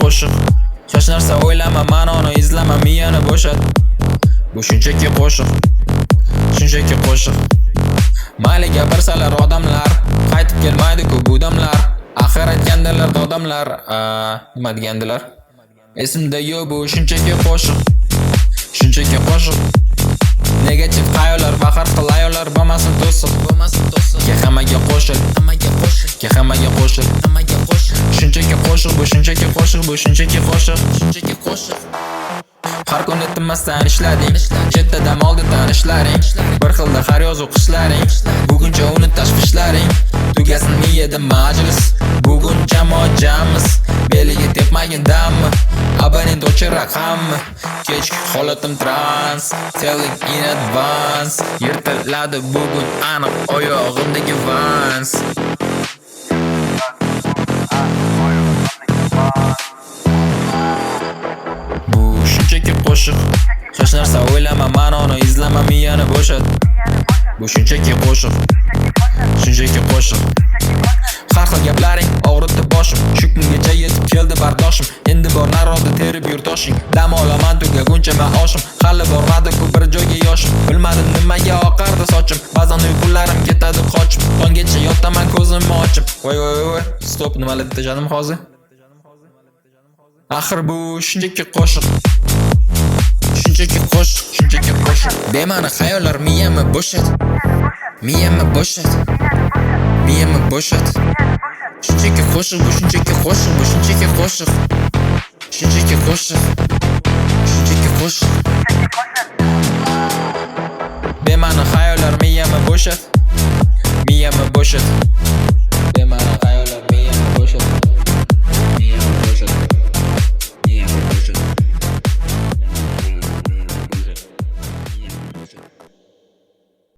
qo'shiq. Hech narsa o'ylama, ma'noni izlama, miyani bo'shat. Bu shunchaki qo'shiq, shunchaki qo'shiq. Mayli gapirsalar odamlar, qaytib kelmaydi-ku bu damlar. Axir aytgandilar odamlar, nima degandilar? Esimda yo'q, bu shunchaki qo'shiq, shunchaki qo'shiq. Negativ xayollar va har xil ayollar bo'lmasin to'siq. Ke hammaga qo'shil, ke hammaga qo'shil. Shunchaki qo'shiq, bu shunchaki qo'shiq, bu shunchaki qo'shiq. Har kuni tinmasdan ishlading, chetda dam oldi tanishlaring. Bir xilda har yoz o'qishlaring, buguncha uni tashvishlaring. Tugasin miyada majlis, bugun jamoat jammiz. Beliga tepmagin dammi, abonent o'chir raqammi. Kechki holatim trans, telling in advance. Yirtiladi bugun aniq oyog'imdagi Vans. Bu shunchaki qo'shiq. Hech narsa o'ylama, ma'noni izlama, miyani bo'shat. Bu shunchaki qo'shiq, shunchaki qo'shiq. Har xil gaplaring og'ritdi boshim, shu kungacha yetib keldi bardoshim. Endi bor narodda terib yurtoshing, dam olaman tugaguncha maoshim. Hali bormadi-ku bir joyga yoshim, bilmadim nimaga oqardi sochim. Ba'zan uyqularim ketadi qochib, tonggacha yotaman ko'zimni ochib. Voy, stop, nimalar dedim hozir? Axir bu shunchaki qo'shiq, shunchaki qo'shiq, shunchaki qo'shiq. Bema'ni xayollar miyamni bo'shat, miyamni bo'shat, miyamni bo'shat. Shunchaki qo'shiq, bu shunchaki qo'shiq, bu shunchaki qo'shiq, shunchaki qo'shiq, shunchaki qo'shiq. Bema'ni xayollar miyamni bo'shat, miyamni bo'shat.